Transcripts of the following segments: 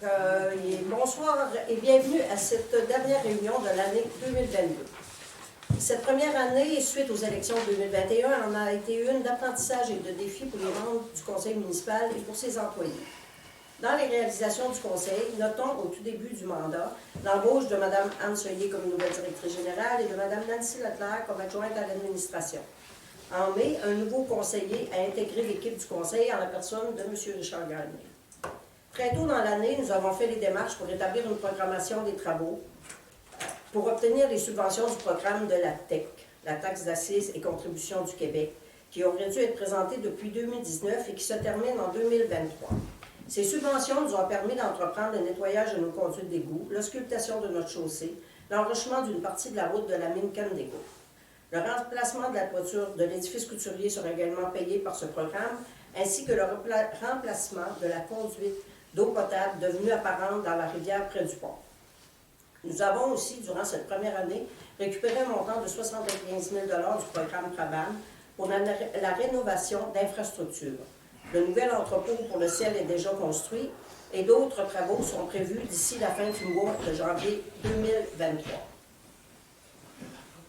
Bonsoir et bienvenue à cette dernière réunion de l'année 2022. Cette première année, suite aux élections de 2021, en a été une d'apprentissage et de défis pour les membres du conseil municipal et pour ses employés. Dans les réalisations du conseil, notons au tout début du mandat l'embauche de Mme Anne Soyer comme nouvelle directrice générale et de Mme Nancy Leclerc comme adjointe à l'administration. En mai, un nouveau conseiller a intégré l'équipe du conseil en la personne de M. Richard Gagné. Très tôt dans l'année, nous avons fait les démarches pour établir une programmation des travaux pour obtenir les subventions du programme de la TEC, la taxe d'assises et contribution du Québec, qui aurait dû être présentée depuis 2019 et qui se termine en 2023. Ces subventions nous ont permis d'entreprendre le nettoyage de nos conduites d'égout, l'auscultation de notre chaussée, l'enrochement d'une partie de la route de la mine Candigo. Le remplacement de la toiture de l'édifice couturier sera également payé par ce programme, ainsi que le remplacement de la conduite d'eau potable devenue apparente dans la rivière près du pont. Nous avons aussi, durant cette première année, récupéré un montant de 75 000 du programme Trabam pour la rénovation d'infrastructures. Le nouvel entrepôt pour le ciel est déjà construit et d'autres travaux sont prévus d'ici la fin du mois de janvier 2023.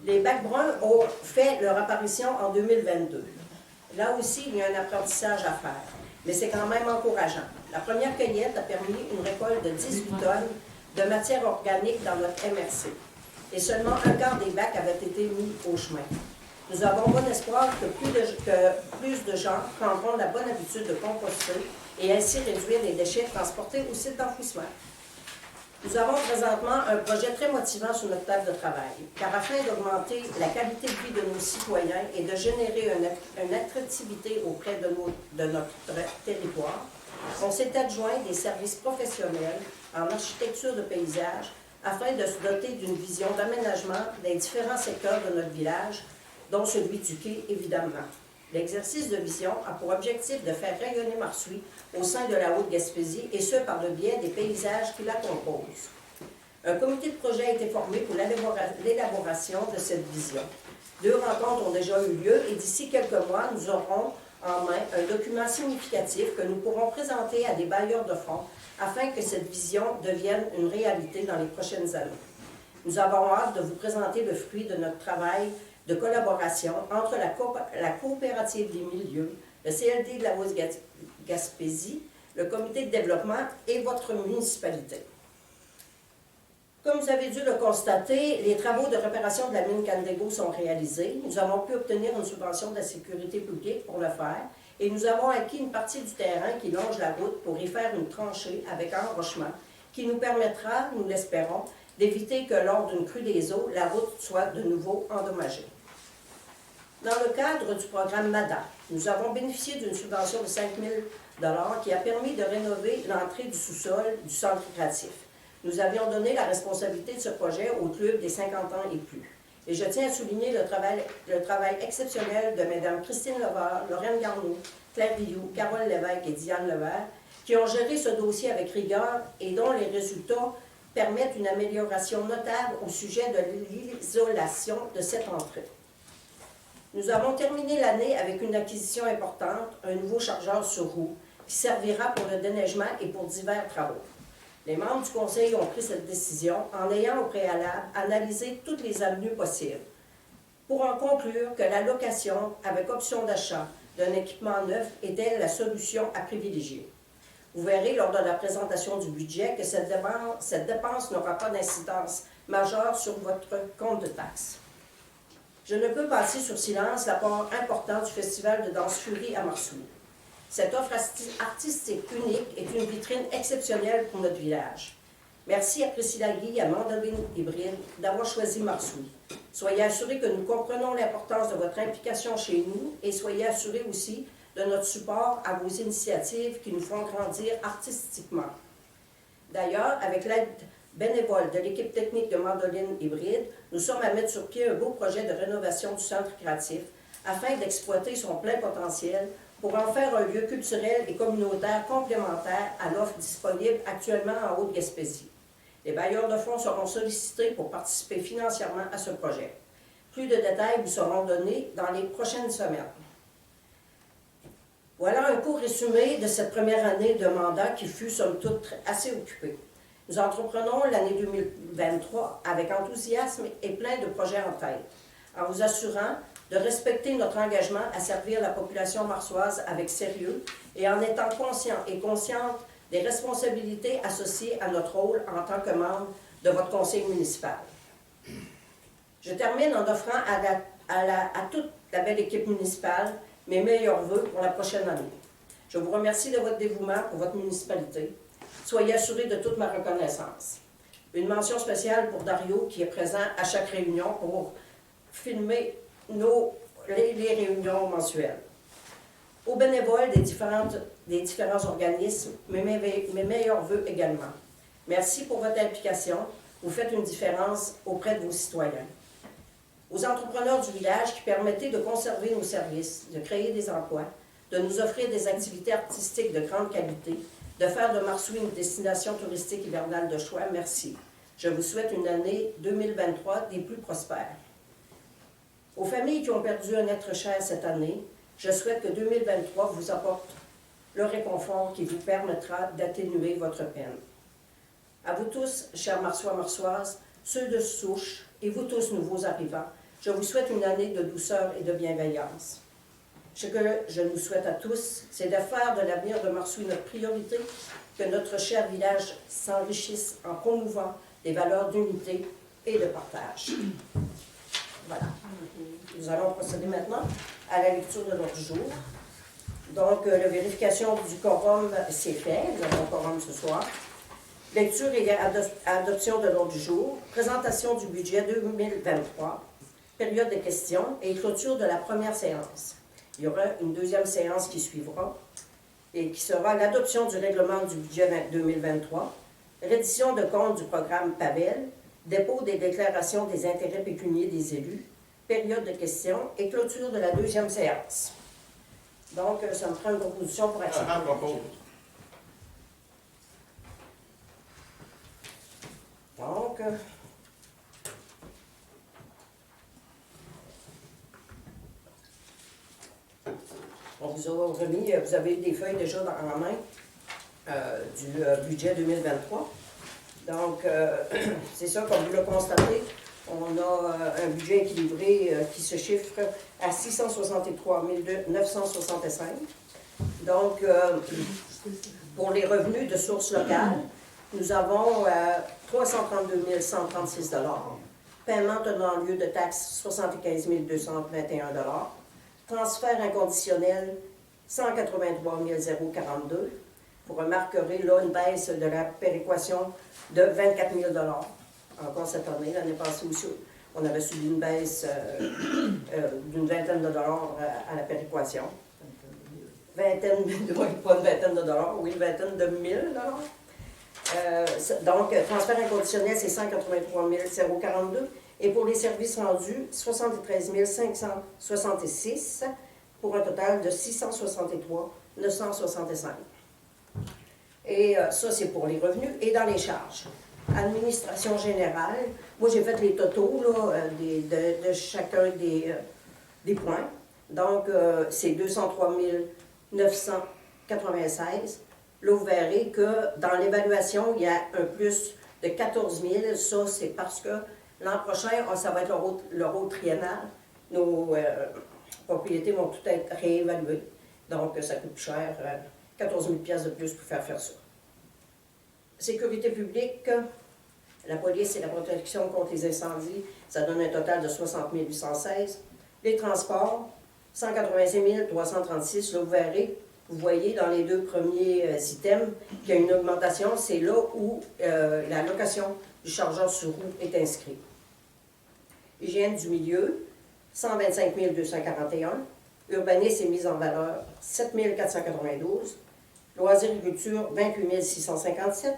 Les bacs bruns ont fait leur apparition en 2022. Là aussi, il y a un apprentissage à faire, mais c'est quand même encourageant. La première cueillette a permis une récolte de 18 tonnes de matière organique dans notre MRC. Et seulement un quart des bacs avaient été mis au chemin. Nous avons bon espoir que plus de gens prendront la bonne habitude de composter et ainsi réduire les déchets transportés au site d'enfouissement. Nous avons présentement un projet très motivant sur notre table de travail, car afin d'augmenter la qualité de vie de nos citoyens et de générer une attractivité auprès de notre territoire, on s'est adjoint des services professionnels en architecture de paysage afin de se doter d'une vision d'aménagement des différents secteurs de notre village, dont celui du quai, évidemment. L'exercice de vision a pour objectif de faire rayonner Marsouilles au sein de la Haute-Gaspésie, et ce par le biais des paysages qui la composent. Un comité de projet a été formé pour l'élaboration de cette vision. 2 rencontres ont déjà eu lieu et d'ici quelques mois, nous aurons en main un document significatif que nous pourrons présenter à des bailleurs de fonds afin que cette vision devienne une réalité dans les prochaines années. Nous avons hâte de vous présenter le fruit de notre travail de collaboration entre la coopérative des milieux, le CLD de la Haute-Gaspésie, le comité de développement et votre municipalité. Comme vous avez dû le constater, les travaux de réparation de la mine Candigo sont réalisés. Nous avons pu obtenir une subvention de la sécurité publique pour le faire et nous avons acquis une partie du terrain qui longe la route pour y faire une tranchée avec enrochement qui nous permettra, nous l'espérons, d'éviter que lors d'une crue des eaux, la route soit de nouveau endommagée. Dans le cadre du programme MADA, nous avons bénéficié d'une subvention de 5 000 $ qui a permis de rénover l'entrée du sous-sol du centre récréatif. Nous avions donné la responsabilité de ce projet au club des 50 ans et plus. Et je tiens à souligner le travail exceptionnel de Mme Christine Levert, Lorraine Garneau, Claire Rioux, Carole Lévesque et Diane Levert, qui ont géré ce dossier avec rigueur et dont les résultats permettent une amélioration notable au sujet de l'isolation de cette entrée. Nous avons terminé l'année avec une acquisition importante, un nouveau chargeur sur roue, qui servira pour le déneigement et pour divers travaux. Les membres du conseil ont pris cette décision en ayant au préalable analysé toutes les avenues possibles, pour en conclure que la location avec option d'achat d'un équipement neuf était la solution à privilégier. Vous verrez lors de la présentation du budget que cette dépense n'aura pas d'incidence majeure sur votre compte de taxes. Je ne peux passer sur silence l'apport important du Festival de danse Furie à Marsouilles. Cette offre artistique unique est une vitrine exceptionnelle pour notre village. Merci à Priscilla Guy et à Mandoline Hybride d'avoir choisi Marsouilles. Soyez assurés que nous comprenons l'importance de votre implication chez nous et soyez assurés aussi de notre support à vos initiatives qui nous font grandir artistiquement. D'ailleurs, avec l'aide bénévole de l'équipe technique de Mandoline Hybride, nous sommes à mettre sur pied un beau projet de rénovation du centre créatif afin d'exploiter son plein potentiel pour en faire un lieu culturel et communautaire complémentaire à l'offre disponible actuellement en Haute-Gaspésie. Les bailleurs de fonds seront sollicités pour participer financièrement à ce projet. Plus de détails vous seront donnés dans les prochaines semaines. Voilà un court résumé de cette première année de mandat qui fut, somme toute, assez occupée. Nous entreprenons l'année 2023 avec enthousiasme et plein de projets en tête, en vous assurant de respecter notre engagement à servir la population marsoise avec sérieux et en étant conscients et conscientes des responsabilités associées à notre rôle en tant que membre de votre conseil municipal. Je termine en offrant à toute la belle équipe municipale mes meilleurs vœux pour la prochaine année. Je vous remercie de votre dévouement pour votre municipalité. Soyez assurés de toute ma reconnaissance. Une mention spéciale pour Dario qui est présent à chaque réunion pour filmer les réunions mensuelles. Aux bénévoles des différents organismes, mes meilleurs vœux également. Merci pour votre implication. Vous faites une différence auprès de vos citoyens. Aux entrepreneurs du village qui permettaient de conserver nos services, de créer des emplois, de nous offrir des activités artistiques de grande qualité, de faire de Marsoux une destination touristique hivernale de choix, merci. Je vous souhaite une année 2023 des plus prospères. Aux familles qui ont perdu un être cher cette année, je souhaite que 2023 vous apporte le réconfort qui vous permettra d'atténuer votre peine. À vous tous, chers Marsois, Marsoises, ceux de souche et vous tous nouveaux arrivants, je vous souhaite une année de douceur et de bienveillance. Ce que je nous souhaite à tous, c'est de faire de l'avenir de Marsoux notre priorité, que notre cher village s'enrichisse en promouvant des valeurs d'unité et de partage. Voilà. Nous allons procéder maintenant à la lecture de l'ordre du jour. Donc, la vérification du quorum, c'est fait. Nous avons un quorum ce soir. Lecture et adoption de l'ordre du jour. Présentation du budget 2023. Période de questions et clôture de la première séance. Il y aura une deuxième séance qui suivra et qui sera l'adoption du règlement du budget 2023, reddition de compte du programme PAVEL, dépôt des déclarations des intérêts pécuniaires des élus, période de questions et clôture de la deuxième séance. Donc, ça me prend une proposition pour accepter. Donc, on vous a remis, vous avez des feuilles déjà en main du budget 2023. Donc, c'est ça, comme vous le constatez, on a un budget équilibré qui se chiffre à 663 965. Donc, pour les revenus de sources locales, nous avons 332 136 $. Paiement tenant lieu de taxes, 75 221 $. Transfert inconditionnel, 183 042. Vous remarquerez là une baisse de la péréquation de 24 000 $. Encore cette année, l'année passée aussi, on avait subi une baisse d'une vingtaine de dollars à la péréquation. Vingtaine, oui, pas une vingtaine de dollars, oui, une vingtaine de 1000 $. Donc, transfert inconditionnel, c'est 183 042. Et pour les services rendus, 73 566 pour un total de 663 965. Et ça, c'est pour les revenus. Et dans les charges, administration générale, moi j'ai fait les totaux là, de chacun des points. Donc, c'est 203 996. Là, vous verrez que dans l'évaluation, il y a un plus de 14 000. Ça, c'est parce que l'an prochain, ça va être le rôle triennal. Nos propriétés vont toutes être réévaluées. Donc, ça coûte plus cher, 14 000 $ de plus pour faire ça. Sécurité publique, la police et la protection contre les incendies, ça donne un total de 60 816. Les transports, 185 336. Là, vous voyez dans les deux premiers items qu'il y a une augmentation. C'est là où la location du chargeur sur roue est inscrite. Hygiène du milieu, 125 241. Urbanisme et mise en valeur, 7 492. Loisirs et culture, 28 657.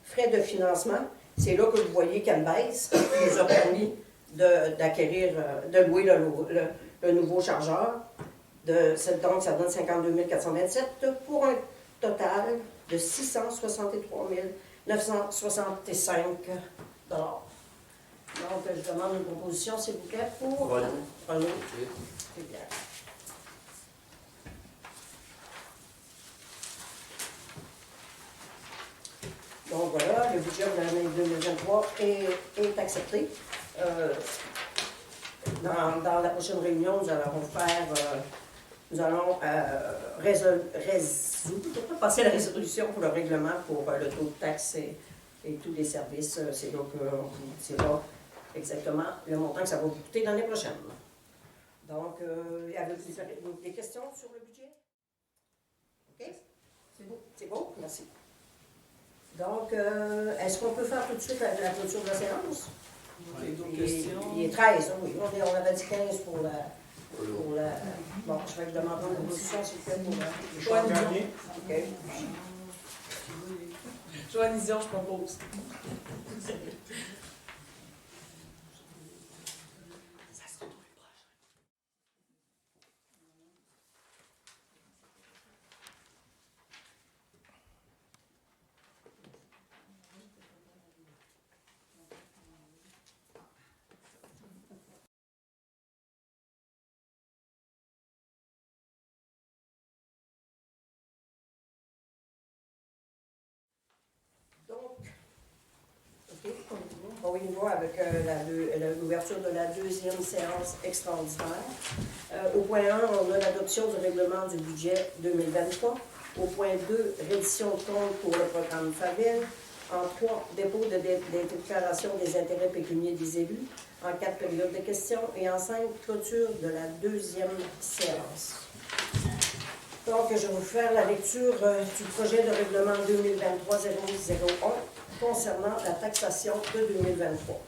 Frais de financement, c'est là que vous voyez qu'il y a une baisse qui nous a permis d'acquérir, de louer le nouveau chargeur. Donc, ça donne 52 427 pour un total de 663 965 $. Donc, je demande une proposition, s'il vous plaît, pour Renaud. C'est bien. Donc voilà, le budget de l'année 2023 est accepté. Dans la prochaine réunion, nous allons passer à la résolution pour le règlement pour le taux de taxe et tous les services. C'est là qu'on vous dira exactement le montant que ça va vous coûter l'année prochaine. Donc, avez-vous des questions sur le budget? OK? C'est beau. C'est beau? Merci. Donc, est-ce qu'on peut faire tout de suite la clôture de la séance? Il est 13, oui. On avait dit 15 pour la... Bon, je vais demander une position, s'il vous plaît, pour la... Joanne Dion. OK. Joanne Dion, je propose. Donc, OK, on y va avec l'ouverture de la deuxième séance extraordinaire. Au point 1, on a l'adoption du règlement du budget 2023. Au point 2, reddition de compte pour le programme FAVEL. En 3, dépôt des déclarations des intérêts pécuniaires des élus. En 4, période de questions. Et en 5, clôture de la deuxième séance. Donc, je vais vous faire la lecture du projet de règlement 2023-001 concernant la taxation de 2023.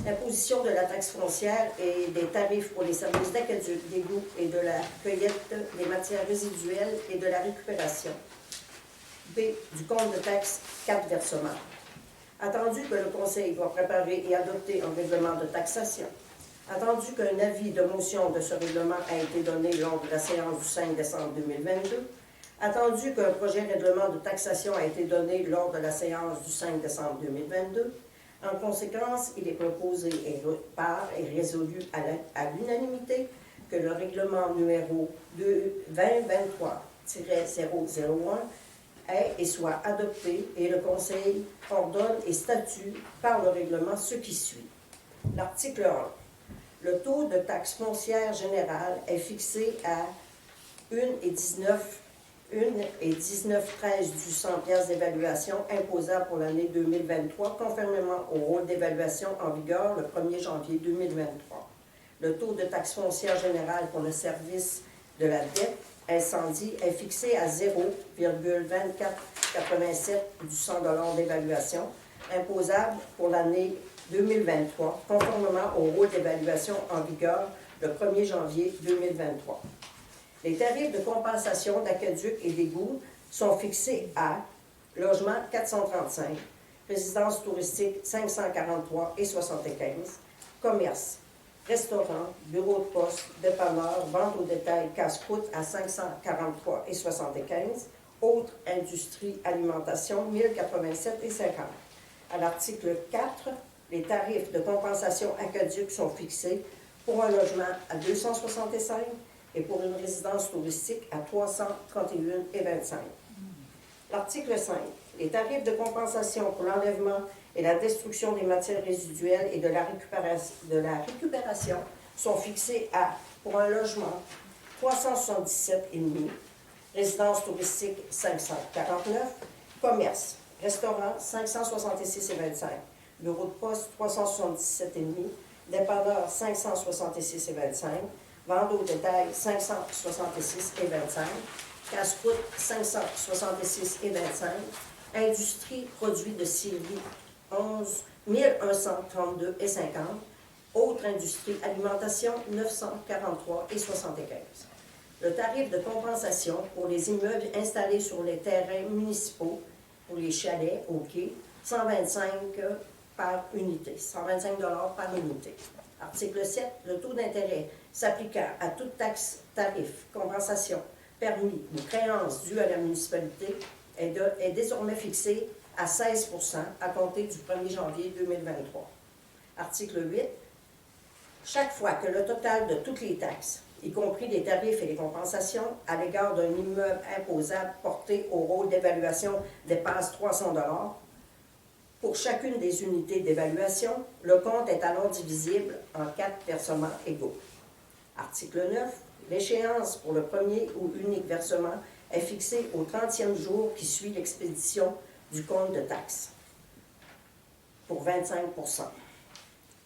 L'imposition de la taxe foncière et des tarifs pour les services d'aqueduc, d'égout et de la cueillette des matières résiduelles et de la récupération. B. Du compte de taxe 4 versements. Attendu que le Conseil doit préparer et adopter un règlement de taxation. Attendu qu'un avis de motion de ce règlement a été donné lors de la séance du 5 décembre 2022. Attendu qu'un projet de règlement de taxation a été donné lors de la séance du 5 décembre 2022. En conséquence, il est proposé et résolu à l'unanimité que le règlement numéro 2023-001 est et soit adopté et le Conseil ordonne et statue par le règlement ce qui suit. L'article 1. Le taux de taxe foncière générale est fixé à 1,1913 du 100 piastres d'évaluation imposable pour l'année 2023, conformément au rôle d'évaluation en vigueur le 1er janvier 2023. Le taux de taxe foncière générale pour le service de la dette incendie est fixé à 0,2487 du 100 $ d'évaluation imposable pour l'année 2023, conformément au rôle d'évaluation en vigueur le 1er janvier 2023. Les tarifs de compensation d'aqueduc et d'égout sont fixés à logement 435, résidence touristique 543 et 75, commerce, restaurant, bureau de poste, dépanneur, vente au détail, casse-croûte à 543 et 75, autres industries, alimentation 1087 et 50. À l'article 4, les tarifs de compensation aqueduc sont fixés pour un logement à 265 et pour une résidence touristique à 331 et 25. L'article 5. Les tarifs de compensation pour l'enlèvement et la destruction des matières résiduelles et de la récupération sont fixés à, pour un logement, 377,5, résidence touristique 549, commerce, restaurant 566,25, bureau de poste 377,5, dépanneur 566,25, vente au détail 566,25, casse-croûte 566,25, industrie produits de scierie 1132,50, autres industries alimentation 943,75. Le tarif de compensation pour les immeubles installés sur les terrains municipaux pour les chalets au quai 125 par unité, 125 $ par unité. Article 7. Le taux d'intérêt s'appliquant à toute taxe, tarif, compensation, permis ou créance due à la municipalité est désormais fixé à 16 % à compter du 1er janvier 2023. Article 8. Chaque fois que le total de toutes les taxes, y compris les tarifs et les compensations, à l'égard d'un immeuble imposable porté au rôle d'évaluation dépasse 300 $. Pour chacune des unités d'évaluation, le compte est alors divisible en 4 versements égaux. Article 9. L'échéance pour le premier ou unique versement est fixée au 30e jour qui suit l'expédition du compte de taxes pour 25 %.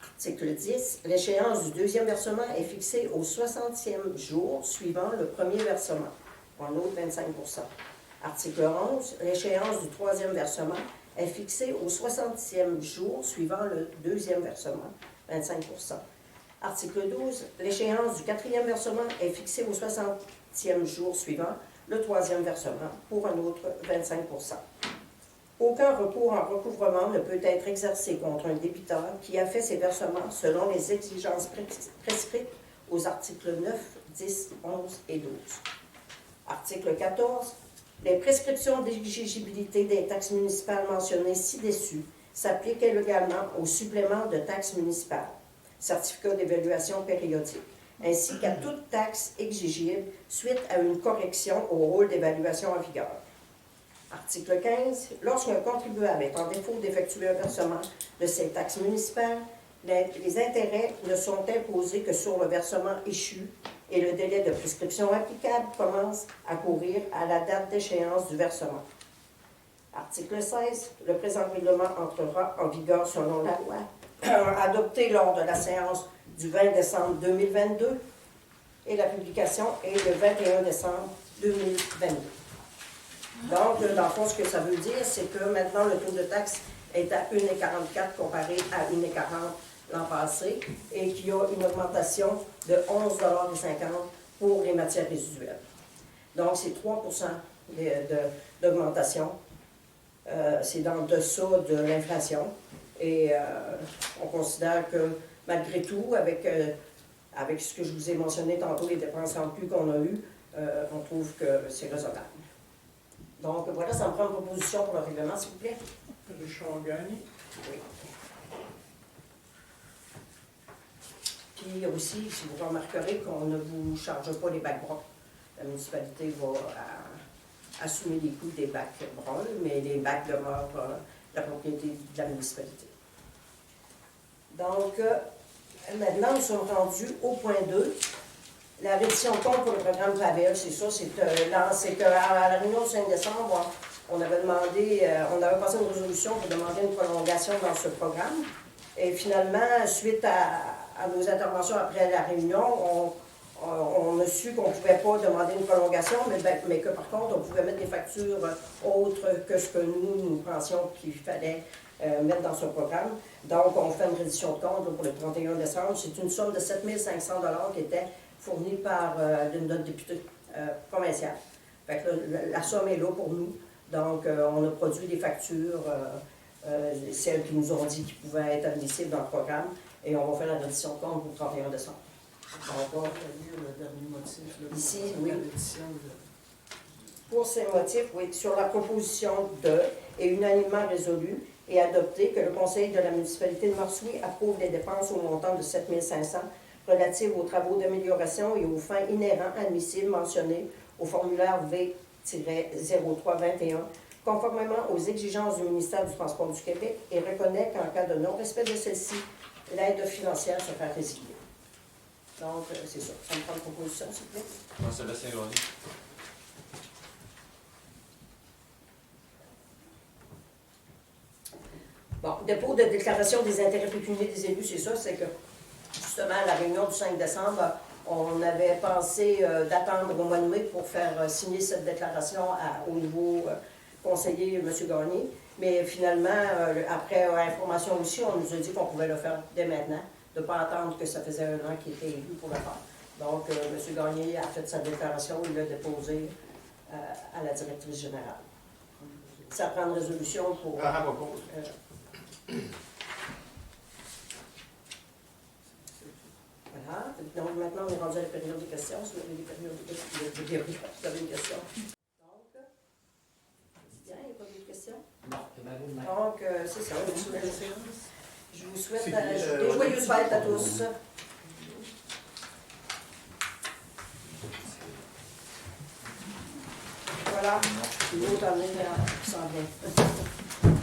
Article 10. L'échéance du deuxième versement est fixée au 60e jour suivant le premier versement, pour un autre 25 %. Article 11. L'échéance du troisième versement est fixée au 60e jour suivant le deuxième versement, 25 %. Article 12. L'échéance du quatrième versement est fixée au 60e jour suivant le troisième versement, pour un autre 25 %. Aucun recours en recouvrement ne peut être exercé contre un débiteur qui a fait ses versements selon les exigences prescrites aux articles 9, 10, 11 et 12. Article 14. Les prescriptions d'exigibilité des taxes municipales mentionnées ci-dessus s'appliquent également au supplément de taxes municipales, certificat d'évaluation périodique, ainsi qu'à toute taxe exigible suite à une correction au rôle d'évaluation en vigueur. Article 15. Lorsqu'un contribuable est en défaut d'effectuer un versement de ces taxes municipales, les intérêts ne sont imposés que sur le versement échu et le délai de prescription applicable commence à courir à la date d'échéance du versement. Article 16. Le présent règlement entrera en vigueur selon la loi adoptée lors de la séance du 20 décembre 2022 et la publication est le 21 décembre 2022. Donc, dans le fond, ce que ça veut dire, c'est que maintenant, le taux de taxe est à 1,44 comparé à 1,40 l'an passé et qu'il y a une augmentation de 11,50 $ pour les matières résiduelles. Donc, c'est 3 % d'augmentation. C'est dans le dessous de l'inflation. Et on considère que, malgré tout, avec ce que je vous ai mentionné tantôt, les dépenses en plus qu'on a eues, on trouve que c'est raisonnable. Donc, voilà, ça me prend une proposition pour le règlement, s'il vous plaît. Richard Gagné. Oui. Puis aussi, si vous remarquerez qu'on ne vous charge pas les bacs bruns. La municipalité va assumer les coûts des bacs bruns, mais les bacs demeurent la propriété de la municipalité. Donc, maintenant, nous sommes rendus au point 2. La reddition de compte pour le programme Pavel, c'est ça, c'est qu'à la réunion du 5 décembre, on avait passé une résolution pour demander une prolongation dans ce programme. Et finalement, suite à nos interventions après la réunion, on a su qu'on ne pouvait pas demander une prolongation, mais que par contre, on pouvait mettre des factures autres que ce que nous pensions qu'il fallait mettre dans ce programme. Donc, on fait une reddition de compte pour le 31 décembre. C'est une somme de 7 500 $ qui était fournie par notre député provincial. Fait que la somme est là pour nous. Donc, on a produit des factures, celles qui nous ont dit qu'ils pouvaient être admissibles dans le programme, et on va faire la reddition de compte pour le 31 décembre. On va lire le dernier motif. Là, ici, pour oui. la reddition Pour ces motifs, oui, sur la proposition de et unanimement résolue et adoptée que le Conseil de la municipalité de Morsoui approuve les dépenses au montant de 7 500 relatives aux travaux d'amélioration et aux fins inhérents admissibles mentionnés au formulaire V-0321, conformément aux exigences du ministère du Transport du Québec, et reconnaît qu'en cas de non-respect de celle-ci, l'aide financière sera résiliée. Donc, c'est ça. Ça me prend une proposition, s'il vous plaît. Jean-Sébastien Gagné. Bon, dépôt de déclaration des intérêts pécuniaires des élus, c'est ça, c'est que, justement, à la réunion du 5 décembre, on avait pensé d'attendre au mois de mai pour faire signer cette déclaration au nouveau conseiller, M. Gagné. Mais finalement, après information aussi, on nous a dit qu'on pouvait le faire dès maintenant, de ne pas attendre que ça faisait 1 an qu'il était élu pour le faire. Donc, M. Gagné a fait sa déclaration, il l'a déposée à la directrice générale. Ça prend une résolution pour... Parent propose. Voilà. Donc, maintenant, on est rendu à la période des questions. Si vous avez des périodes de questions, vous avez une question. Donc, bien, il n'y a pas d'autres questions? Non, c'est Donc, c'est ça. Je vous souhaite C'est des joyeuses fêtes à tous. voilà. L'autre année, qui s'en vient.